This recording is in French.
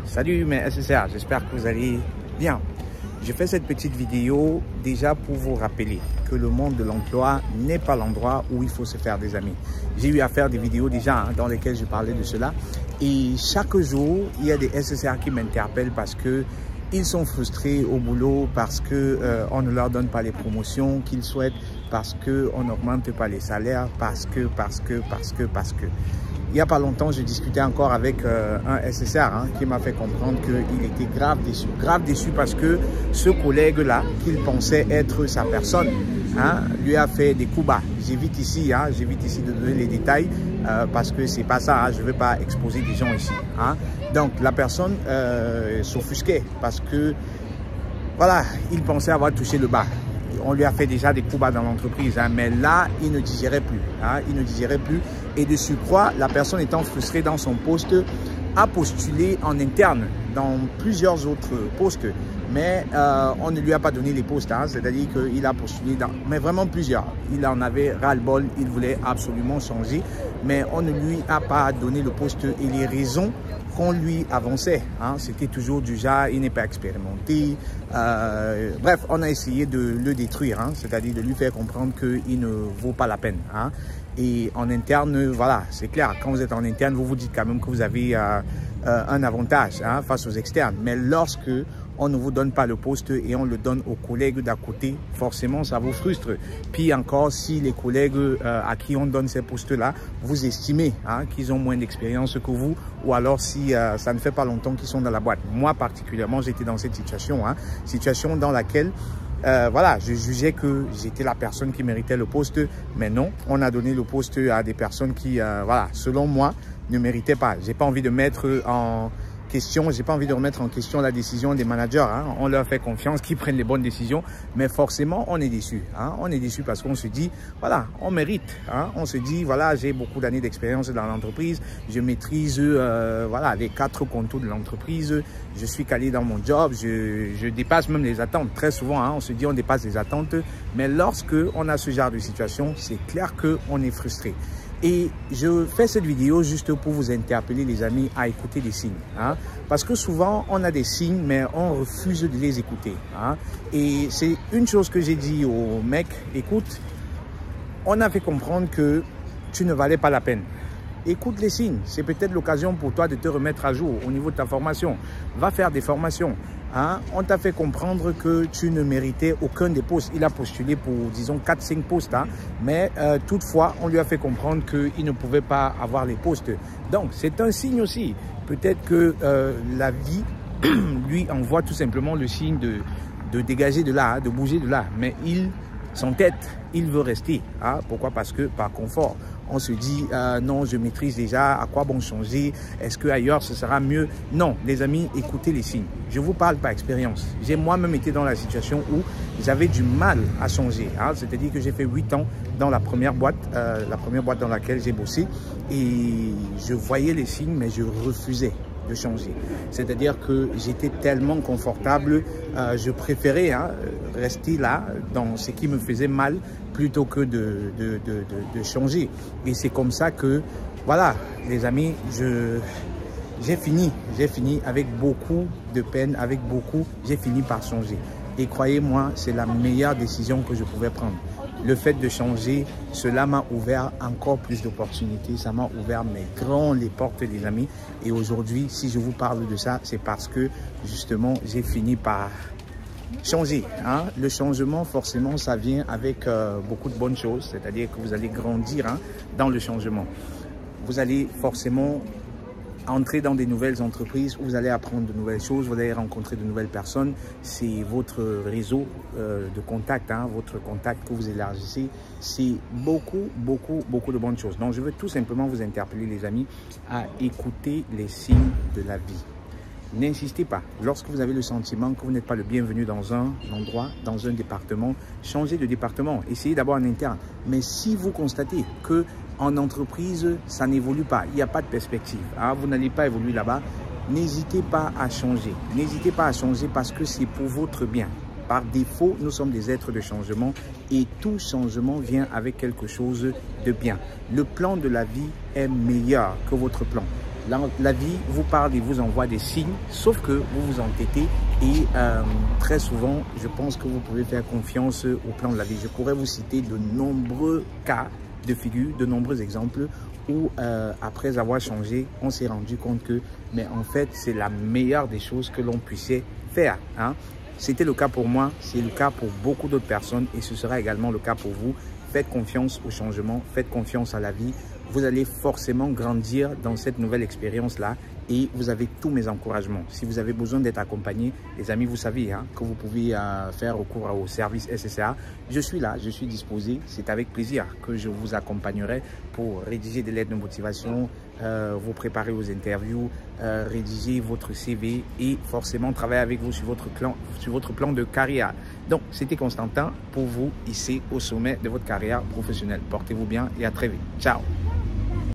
Salut mes SSR, j'espère que vous allez bien. Je fais cette petite vidéo déjà pour vous rappeler que le monde de l'emploi n'est pas l'endroit où il faut se faire des amis. J'ai eu à faire des vidéos déjà dans lesquelles je parlais de cela. Et chaque jour, il y a des SSR qui m'interpellent parce que ils sont frustrés au boulot, parce qu'on ne leur donne pas les promotions qu'ils souhaitent, parce qu'on n'augmente pas les salaires, parce que. Il n'y a pas longtemps, je discutais encore avec un SSR qui m'a fait comprendre qu'il était grave déçu parce que ce collègue-là, qu'il pensait être sa personne, lui a fait des coups bas. J'évite ici de donner les détails parce que c'est pas ça, je ne veux pas exposer des gens ici. Donc la personne s'offusquait parce que, voilà, il pensait avoir touché le bas. On lui a fait déjà des coups bas dans l'entreprise, mais là, il ne digérait plus. Il ne digérait plus. Et de surcroît, la personne étant frustrée dans son poste, a postulé en interne dans plusieurs autres postes. Mais on ne lui a pas donné les postes. C'est-à-dire qu'il a postulé dans, mais vraiment plusieurs. Il en avait ras-le-bol, il voulait absolument changer. Mais on ne lui a pas donné le poste et les raisons qu'on lui avançait. C'était toujours du genre, il n'est pas expérimenté. Bref, on a essayé de le détruire, c'est-à-dire de lui faire comprendre qu'il ne vaut pas la peine. Et en interne, voilà, c'est clair, quand vous êtes en interne, vous vous dites quand même que vous avez un avantage face aux externes. Mais lorsque on ne vous donne pas le poste et on le donne aux collègues d'à côté, forcément, ça vous frustre. Puis encore, si les collègues à qui on donne ces postes-là, vous estimez qu'ils ont moins d'expérience que vous, ou alors si ça ne fait pas longtemps qu'ils sont dans la boîte. Moi, particulièrement, j'étais dans cette situation, situation dans laquelle voilà, je jugeais que j'étais la personne qui méritait le poste, mais non, on a donné le poste à des personnes qui, voilà, selon moi, ne méritaient pas. J'ai pas envie de mettre en question, j'ai pas envie de remettre en question la décision des managers. On leur fait confiance, qu'ils prennent les bonnes décisions, mais forcément, on est déçu. On est déçu parce qu'on se dit, voilà, on mérite. On se dit, voilà, j'ai beaucoup d'années d'expérience dans l'entreprise, je maîtrise, voilà, les 4 contours de l'entreprise, je suis calé dans mon job, je dépasse même les attentes. Très souvent, on se dit, on dépasse les attentes, mais lorsque on a ce genre de situation, c'est clair qu'on est frustré. Et je fais cette vidéo juste pour vous interpeller, les amis, à écouter les signes. Parce que souvent, on a des signes, mais on refuse de les écouter. Et c'est une chose que j'ai dit au mec, écoute, on a fait comprendre que tu ne valais pas la peine. Écoute les signes, c'est peut-être l'occasion pour toi de te remettre à jour au niveau de ta formation. Va faire des formations. On t'a fait comprendre que tu ne méritais aucun des postes. Il a postulé pour, disons, 4-5 postes. Mais toutefois, on lui a fait comprendre qu'il ne pouvait pas avoir les postes. Donc, c'est un signe aussi. Peut-être que la vie lui envoie tout simplement le signe de dégager de là, de bouger de là. Mais il s'entête, il veut rester. Pourquoi? Parce que par confort. On se dit, non, je maîtrise déjà, à quoi bon changer? Est-ce qu'ailleurs, ce sera mieux? Non, les amis, écoutez les signes. Je vous parle par expérience. J'ai moi-même été dans la situation où j'avais du mal à changer. C'est-à-dire que j'ai fait 8 ans dans la première boîte dans laquelle j'ai bossé. Et je voyais les signes, mais je refusais de changer. C'est-à-dire que j'étais tellement confortable, je préférais rester là dans ce qui me faisait mal plutôt que de changer. Et c'est comme ça que, voilà, les amis, j'ai fini avec beaucoup de peine, j'ai fini par changer. Et croyez-moi, c'est la meilleure décision que je pouvais prendre. Le fait de changer, cela m'a ouvert encore plus d'opportunités. Ça m'a ouvert les portes, les amis. Et aujourd'hui, si je vous parle de ça, c'est parce que, justement, j'ai fini par changer. Le changement, forcément, ça vient avec beaucoup de bonnes choses. C'est-à-dire que vous allez grandir dans le changement. Vous allez forcément entrer dans des nouvelles entreprises où vous allez apprendre de nouvelles choses, vous allez rencontrer de nouvelles personnes. C'est votre réseau de contacts, votre contact que vous élargissez. C'est beaucoup de bonnes choses. Donc, je veux tout simplement vous interpeller, les amis, à écouter les signes de la vie. N'insistez pas. Lorsque vous avez le sentiment que vous n'êtes pas le bienvenu dans un endroit, dans un département, changez de département. Essayez d'abord en interne. Mais si vous constatez que en entreprise, ça n'évolue pas, il n'y a pas de perspective, vous n'allez pas évoluer là-bas, n'hésitez pas à changer. N'hésitez pas à changer parce que c'est pour votre bien. Par défaut, nous sommes des êtres de changement et tout changement vient avec quelque chose de bien. Le plan de la vie est meilleur que votre plan. La vie vous parle et vous envoie des signes, sauf que vous vous entêtez et très souvent, je pense que vous pouvez faire confiance au plan de la vie. Je pourrais vous citer de nombreux cas de figure, de nombreux exemples où après avoir changé, on s'est rendu compte que, mais en fait, c'est la meilleure des choses que l'on puisse faire. Hein. C'était le cas pour moi, c'est le cas pour beaucoup d'autres personnes et ce sera également le cas pour vous. Faites confiance au changement, faites confiance à la vie. Vous allez forcément grandir dans cette nouvelle expérience-là et vous avez tous mes encouragements. Si vous avez besoin d'être accompagné, les amis, vous savez hein, que vous pouvez faire recours au service SSA. Je suis là, je suis disposé. C'est avec plaisir que je vous accompagnerai pour rédiger des lettres de motivation, vous préparer aux interviews, rédiger votre CV et forcément travailler avec vous sur votre plan de carrière. Donc, c'était Constantin pour vous ici au sommet de votre carrière professionnelle. Portez-vous bien et à très vite. Ciao!